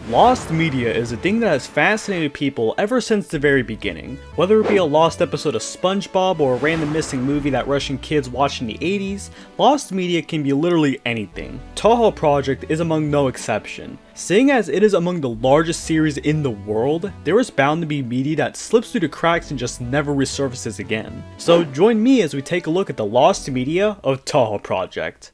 Lost media is a thing that has fascinated people ever since the very beginning. Whether it be a lost episode of SpongeBob or a random missing movie that Russian kids watched in the 80s, lost media can be literally anything. Touhou Project is among no exception. Seeing as it is among the largest series in the world, there is bound to be media that slips through the cracks and just never resurfaces again. So join me as we take a look at the lost media of Touhou Project.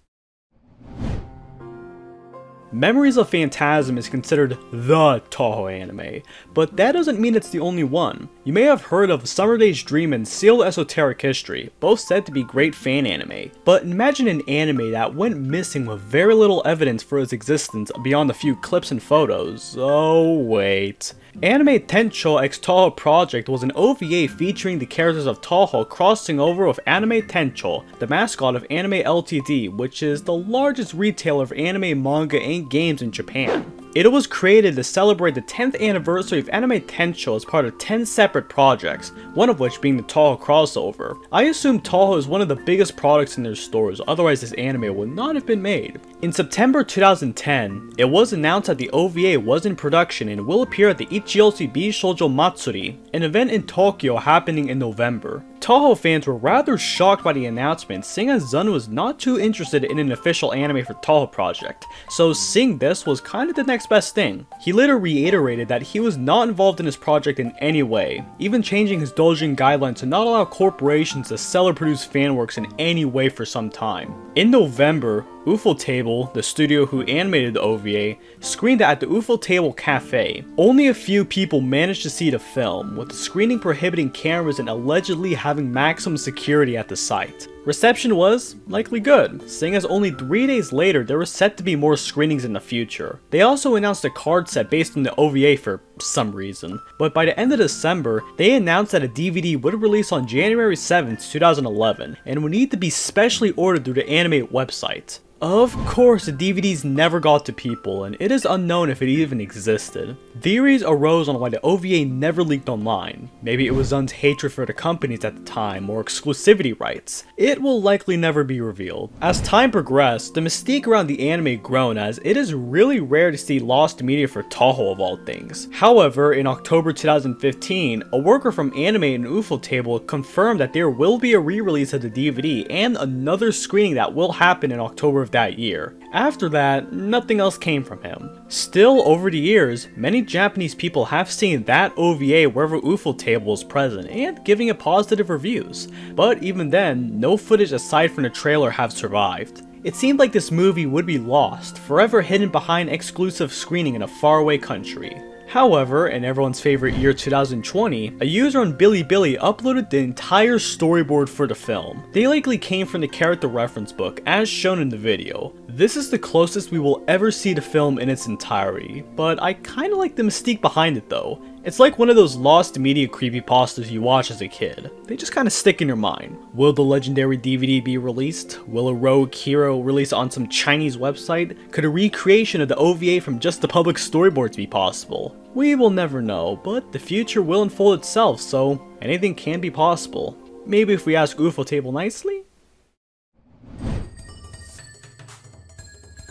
Memories of Phantasm is considered the Touhou anime, but that doesn't mean it's the only one. You may have heard of Summer Days Dream and Sealed Esoteric History, both said to be great fan anime. But imagine an anime that went missing with very little evidence for its existence beyond a few clips and photos. Oh wait. Anime Tencho X Touhou Project was an OVA featuring the characters of Touhou crossing over with Anime Tencho, the mascot of Anime Ltd, which is the largest retailer of anime, manga, and games in Japan. It was created to celebrate the 10th anniversary of Anime Tencho as part of 10 separate projects, one of which being the Touhou crossover. I assume Touhou is one of the biggest products in their stores, otherwise this anime would not have been made. In September 2010, it was announced that the OVA was in production and will appear at the Ichioshi Bishoujo Matsuri, an event in Tokyo happening in November. Touhou fans were rather shocked by the announcement, seeing as Zun was not too interested in an official anime for Touhou Project, so seeing this was kind of the next best thing. He later reiterated that he was not involved in this project in any way, even changing his doujin guidelines to not allow corporations to sell or produce fanworks in any way for some time. In November, Ufotable, the studio who animated the OVA, screened it at the Ufotable Cafe. Only a few people managed to see the film, with the screening prohibiting cameras and allegedly having maximum security at the site. Reception was likely good, seeing as only 3 days later there were set to be more screenings in the future. They also announced a card set based on the OVA for some reason, but by the end of December, they announced that a DVD would release on January 7th, 2011, and would need to be specially ordered through the anime website. Of course, the DVDs never got to people, and it is unknown if it even existed. Theories arose on why the OVA never leaked online. Maybe it was Zun's hatred for the companies at the time, or exclusivity rights. It will likely never be revealed. As time progressed, the mystique around the anime grown, as it is really rare to see lost media for Touhou of all things. However, in October 2015, a worker from Anime and Ufotable confirmed that there will be a re-release of the DVD and another screening that will happen in October of that year. After that, nothing else came from him. Still, over the years, many Japanese people have seen that OVA wherever Ufotable is present and giving it positive reviews, but even then, no footage aside from the trailer have survived. It seemed like this movie would be lost, forever hidden behind exclusive screening in a faraway country. However, in everyone's favorite year 2020, a user on Bilibili uploaded the entire storyboard for the film. They likely came from the character reference book, as shown in the video. This is the closest we will ever see the film in its entirety, but I kinda like the mystique behind it though. It's like one of those lost media creepypastas you watch as a kid. They just kinda stick in your mind. Will the legendary DVD be released? Will a rogue hero release on some Chinese website? Could a recreation of the OVA from just the public storyboards be possible? We will never know, but the future will unfold itself, so anything can be possible. Maybe if we ask Ufotable nicely?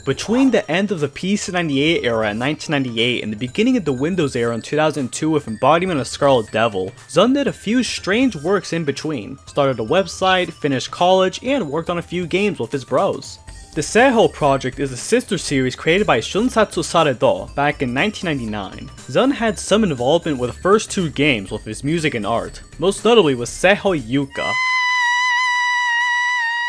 Between the end of the PC-98 era in 1998 and the beginning of the Windows era in 2002 with Embodiment of Scarlet Devil, Zun did a few strange works in between, started a website, finished college, and worked on a few games with his bros. The Seihou Project is a sister series created by Shunsatsu Saredo back in 1999. Zun had some involvement with the first two games with his music and art, most notably with Seihou Yuka.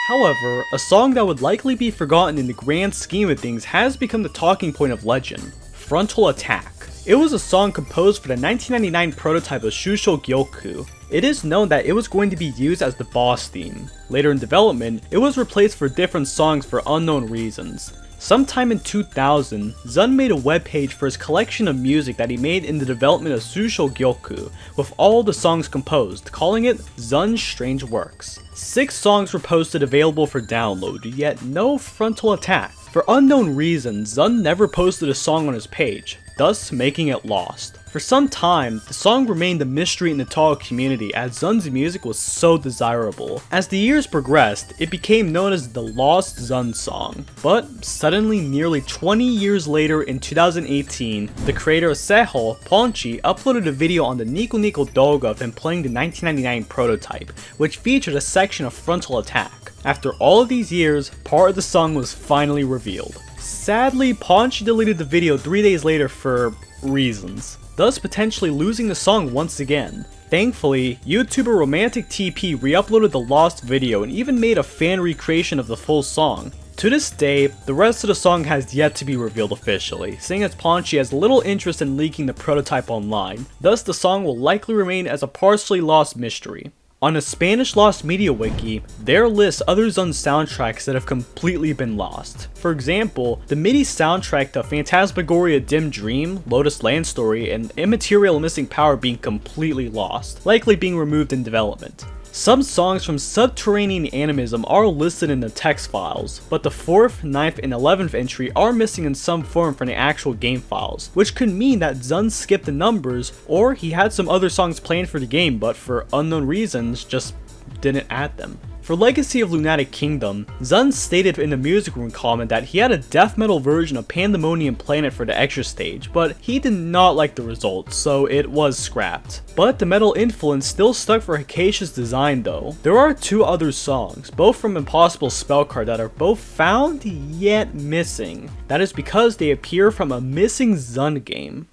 However, a song that would likely be forgotten in the grand scheme of things has become the talking point of legend, Frontal Attack. It was a song composed for the 1999 prototype of Shusho Gyoku. It is known that it was going to be used as the boss theme. Later in development, it was replaced for different songs for unknown reasons. Sometime in 2000, Zun made a webpage for his collection of music that he made in the development of Shusho Gyoku, with all the songs composed, calling it Zun's Strange Works. 6 songs were posted available for download, yet no Frontal Attack. For unknown reasons, Zun never posted a song on his page, thus making it lost. For some time, the song remained a mystery in the Tahoe community as Zun's music was so desirable. As the years progressed, it became known as the Lost Zun song. But suddenly, nearly 20 years later in 2018, the creator of Seho, Ponchi, uploaded a video on the Nico Nico Doga of him playing the 1999 prototype, which featured a section of frontal attack. After all of these years, part of the song was finally revealed. Sadly, Ponchi deleted the video 3 days later for reasons, thus potentially losing the song once again. Thankfully, YouTuber Romantic TP re-uploaded the lost video and even made a fan recreation of the full song. To this day, the rest of the song has yet to be revealed officially, seeing as Ponchi has little interest in leaking the prototype online, thus the song will likely remain as a partially lost mystery. On the Spanish Lost Media Wiki, there lists other Zun soundtracks that have completely been lost. For example, the MIDI soundtrack to Phantasmagoria Dim Dream, Lotus Land Story, and Immaterial Missing Power being completely lost, likely being removed in development. Some songs from Subterranean Animism are listed in the text files, but the 4th, 9th, and 11th entry are missing in some form from the actual game files, which could mean that Zun skipped the numbers, or he had some other songs planned for the game but for unknown reasons just didn't add them. For Legacy of Lunatic Kingdom, Zun stated in the music room comment that he had a death metal version of Pandemonium Planet for the extra stage, but he did not like the results, so it was scrapped. But the metal influence still stuck for Hikashi's design though. There are 2 other songs, both from Impossible Spellcard, that are both found yet missing. That is because they appear from a missing Zun game.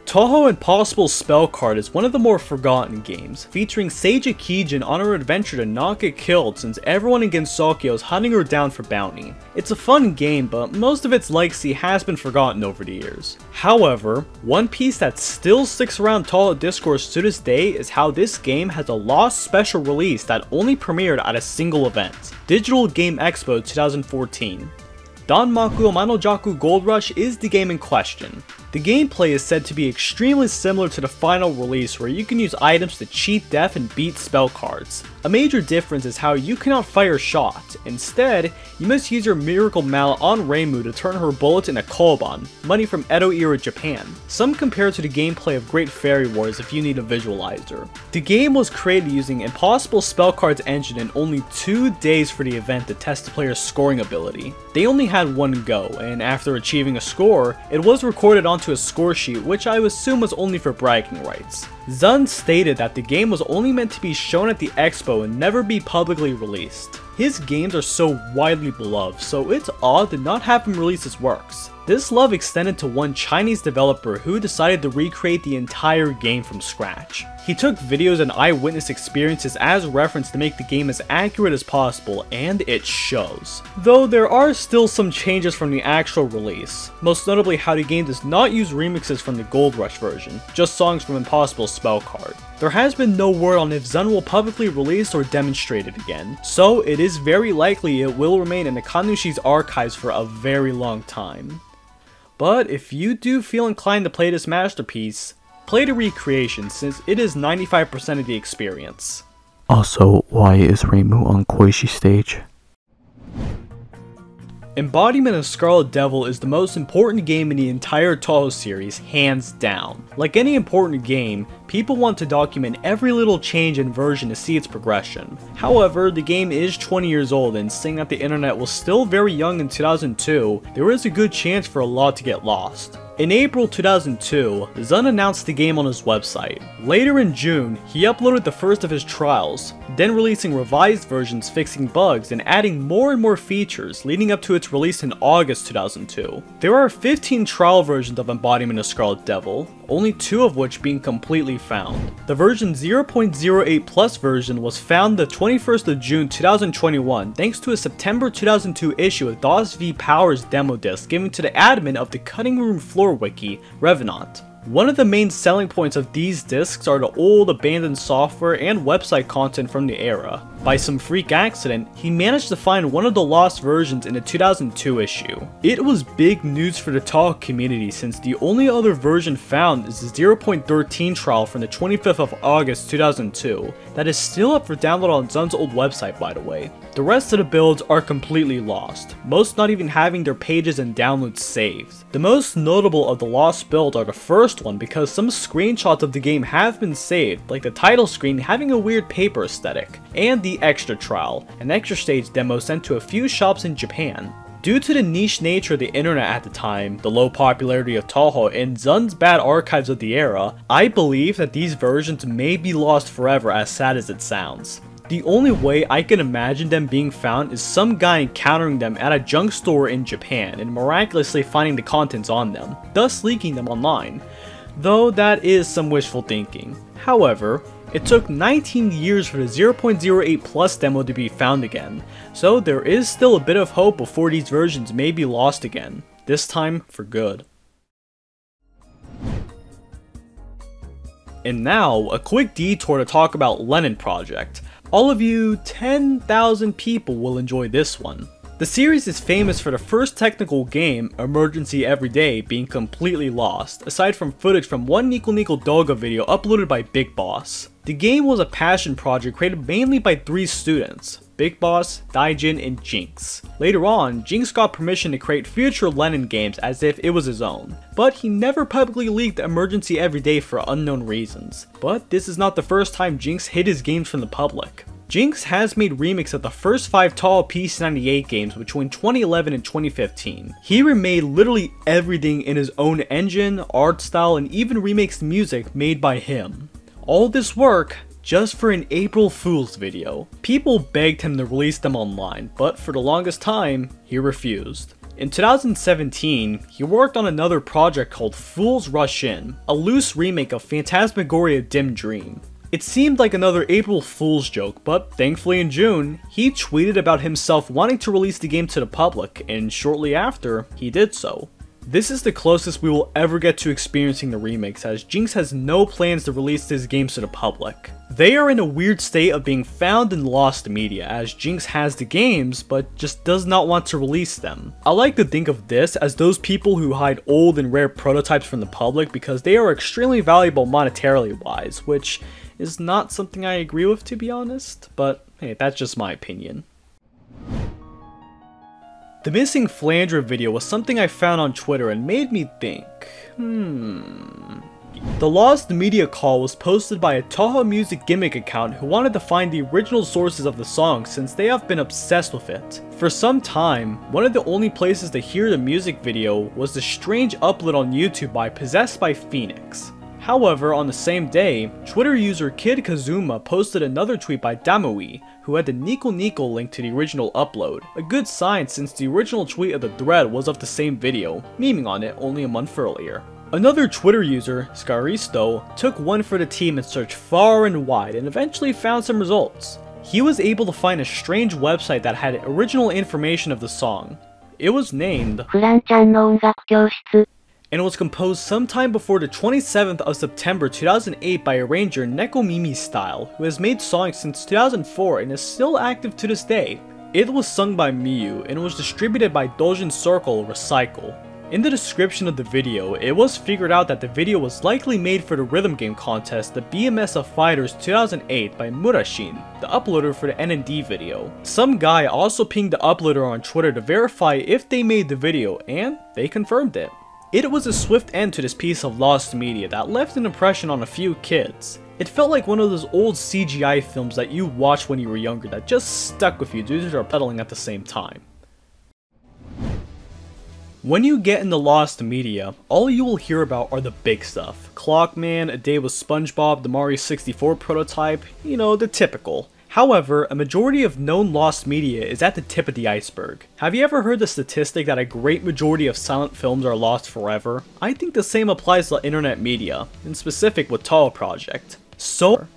Touhou Impossible Spellcard is one of the more forgotten games, featuring Seiji Kijin on her adventure to not get killed since everyone in Gensokyo is hunting her down for bounty. It's a fun game, but most of its legacy has been forgotten over the years. However, one piece that still sticks around Touhou discourse to this day is how this game has a lost special release that only premiered at a single event, Digital Game Expo 2014. Danmaku Amanojaku Gold Rush is the game in question. The gameplay is said to be extremely similar to the final release, where you can use items to cheat death and beat spell cards. A major difference is how you cannot fire a shot. Instead, you must use your Miracle Mallet on Reimu to turn her bullets into koban, money from Edo era Japan. Some compare to the gameplay of Great Fairy Wars if you need a visualizer. The game was created using Impossible Spellcard's engine in only 2 days for the event to test the player's scoring ability. They only had one go, and after achieving a score, it was recorded onto a score sheet, which I assume was only for bragging rights. Zun stated that the game was only meant to be shown at the expo and never be publicly released. His games are so widely beloved, so it's odd to not have him release his works. This love extended to one Chinese developer who decided to recreate the entire game from scratch. He took videos and eyewitness experiences as reference to make the game as accurate as possible, and it shows. Though there are still some changes from the actual release, most notably how the game does not use remixes from the Gold Rush version, just songs from Impossible Spellcard. There has been no word on if Zun will publicly release or demonstrate it again, so it is very likely it will remain in the Kanushi's archives for a very long time. But if you do feel inclined to play this masterpiece, play the recreation since it is 95% of the experience. Also, why is Reimu on Koishi stage? Embodiment of Scarlet Devil is the most important game in the entire Touhou series, hands down. Like any important game, people want to document every little change and version to see its progression. However, the game is 20 years old, and seeing that the internet was still very young in 2002, there is a good chance for a lot to get lost. In April 2002, Zun announced the game on his website. Later in June, he uploaded the first of his trials, then releasing revised versions fixing bugs and adding more and more features, leading up to its release in August 2002. There are 15 trial versions of Embodiment of Scarlet Devil, only 2 of which being completely found. The version 0.08 Plus version was found the 21st of June 2021 thanks to a September 2002 issue of DOS V Power's demo disc given to the admin of the Cutting Room Floor wiki, Revenant. One of the main selling points of these discs are the old abandoned software and website content from the era. By some freak accident, he managed to find one of the lost versions in the 2002 issue. It was big news for the Tahoe community since the only other version found is the 0.13 trial from the 25th of August 2002 that is still up for download on Zun's old website, by the way. The rest of the builds are completely lost, most not even having their pages and downloads saved. The most notable of the lost builds are the first one because some screenshots of the game have been saved, like the title screen having a weird paper aesthetic, and the Extra Trial, an extra stage demo sent to a few shops in Japan. Due to the niche nature of the internet at the time, the low popularity of Tahoe, and Zun's bad archives of the era, I believe that these versions may be lost forever, as sad as it sounds. The only way I can imagine them being found is some guy encountering them at a junk store in Japan and miraculously finding the contents on them, thus leaking them online. Though that is some wishful thinking. However, it took 19 years for the 0.08 Plus demo to be found again, so there is still a bit of hope before these versions may be lost again, this time for good. And now, a quick detour to talk about Lennon Project. All of you 10,000 people will enjoy this one. The series is famous for the first technical game, Emergency Everyday, being completely lost, aside from footage from one Nico Nico Doga video uploaded by Big Boss. The game was a passion project created mainly by 3 students, Big Boss, Daijin, and Jinx. Later on, Jinx got permission to create future Lennon games as if it was his own, but he never publicly leaked Emergency Everyday for unknown reasons. But this is not the first time Jinx hid his games from the public. Jinx has made remakes of the first 5 Tahoe PC98 games between 2011 and 2015. He remade literally everything in his own engine, art style, and even remakes music made by him. All this work just for an April Fool's video. People begged him to release them online, but for the longest time, he refused. In 2017, he worked on another project called Fools Rush In, a loose remake of Phantasmagoria Dim Dream. It seemed like another April Fool's joke, but thankfully in June, he tweeted about himself wanting to release the game to the public, and shortly after, he did so. This is the closest we will ever get to experiencing the remakes, as Jinx has no plans to release these games to the public. They are in a weird state of being found in lost media, as Jinx has the games, but just does not want to release them. I like to think of this as those people who hide old and rare prototypes from the public because they are extremely valuable monetarily wise, which is not something I agree with, to be honest, but hey, that's just my opinion. The missing flanger video was something I found on Twitter and made me think, The lost media call was posted by a Tahoe Music gimmick account who wanted to find the original sources of the song since they have been obsessed with it. For some time, one of the only places to hear the music video was the strange upload on YouTube by Possessed by Phoenix. However, on the same day, Twitter user Kid Kazuma posted another tweet by Damui, who had the Nico Nico link to the original upload, a good sign since the original tweet of the thread was of the same video, memeing on it only a month earlier. Another Twitter user, Scaristo, took one for the team and searched far and wide and eventually found some results. He was able to find a strange website that had original information of the song. It was named and was composed sometime before the 27th of September 2008 by arranger Neko Mimi Style, who has made songs since 2004 and is still active to this day. It was sung by Miyu and was distributed by Dojin Circle Recycle. In the description of the video, it was figured out that the video was likely made for the rhythm game contest The BMS of Fighters 2008 by Murashin, the uploader for the NND video. Some guy also pinged the uploader on Twitter to verify if they made the video, and they confirmed it. It was a swift end to this piece of lost media that left an impression on a few kids. It felt like one of those old CGI films that you watched when you were younger that just stuck with you due to their pedaling at the same time. When you get in the lost media, all you will hear about are the big stuff. Clockman, A Day with SpongeBob, the Mario 64 prototype, you know, the typical. However, a majority of known lost media is at the tip of the iceberg. Have you ever heard the statistic that a great majority of silent films are lost forever? I think the same applies to internet media, in specific with Tahoe Project.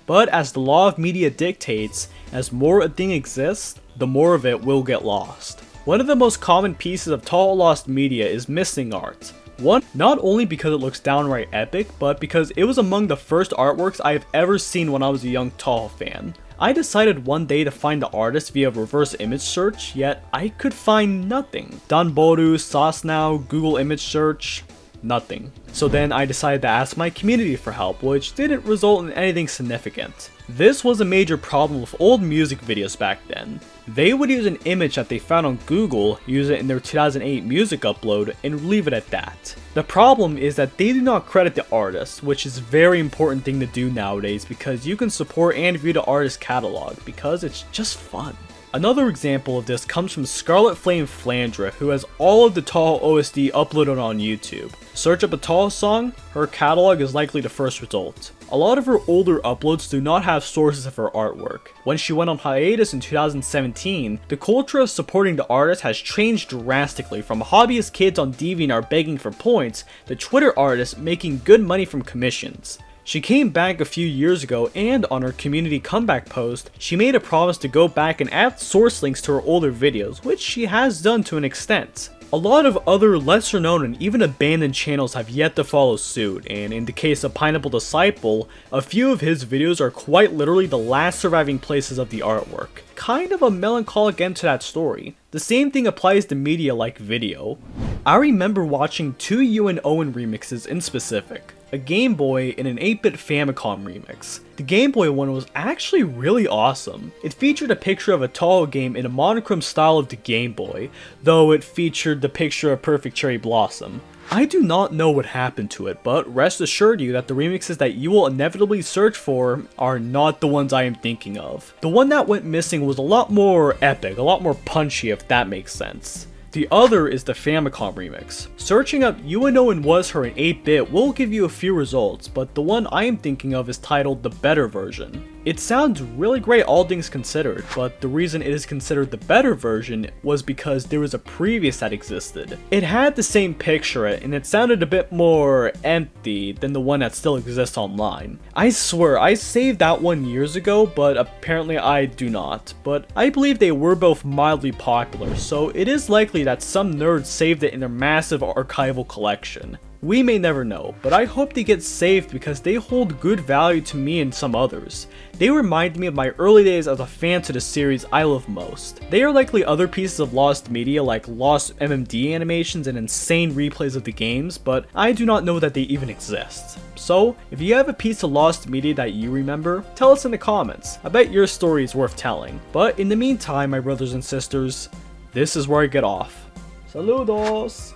But as the law of media dictates, as more a thing exists, the more of it will get lost. One of the most common pieces of Tahoe lost media is missing art. One, not only because it looks downright epic, but because it was among the first artworks I have ever seen when I was a young Touhou fan. I decided one day to find the artist via reverse image search, yet I could find nothing. Danboru, Sosnow, Google image search, nothing. So then I decided to ask my community for help, which didn't result in anything significant. This was a major problem with old music videos back then. They would use an image that they found on Google, use it in their 2008 music upload, and leave it at that. The problem is that they do not credit the artist, which is a very important thing to do nowadays because you can support and view the artist's catalog because it's just fun. Another example of this comes from Scarlet Flame Flandra, who has all of the Touhou OST uploaded on YouTube. Search up a Touhou song, her catalog is likely the first result. A lot of her older uploads do not have sources of her artwork. When she went on hiatus in 2017, the culture of supporting the artist has changed drastically from hobbyist kids on DeviantArt begging for points to Twitter artists making good money from commissions. She came back a few years ago, and on her community comeback post, she made a promise to go back and add source links to her older videos, which she has done to an extent. A lot of other lesser known and even abandoned channels have yet to follow suit, and in the case of Pineapple Disciple, a few of his videos are quite literally the last surviving places of the artwork. Kind of a melancholic end to that story. The same thing applies to media like video. I remember watching two You and Owen remixes in specific. A Game Boy and an 8-bit Famicom remix. The Game Boy one was actually really awesome. It featured a picture of a Touhou game in a monochrome style of the Game Boy, though it featured the picture of Perfect Cherry Blossom. I do not know what happened to it, but rest assured you that the remixes that you will inevitably search for are not the ones I am thinking of. The one that went missing was a lot more epic, a lot more punchy if that makes sense. The other is the Famicom remix. Searching up You and Owen Was Her in 8-bit will give you a few results, but the one I am thinking of is titled The Better Version. It sounds really great all things considered, but the reason it is considered the better version was because there was a previous that existed. It had the same picture and it sounded a bit more empty than the one that still exists online. I swear, I saved that one years ago, but apparently I do not. But I believe they were both mildly popular, so it is likely that some nerds saved it in their massive archival collection. We may never know, but I hope they get saved because they hold good value to me and some others. They remind me of my early days as a fan to the series I love most. They are likely other pieces of lost media like lost MMD animations and insane replays of the games, but I do not know that they even exist. So, if you have a piece of lost media that you remember, tell us in the comments. I bet your story is worth telling. But in the meantime, my brothers and sisters, this is where I get off. Saludos!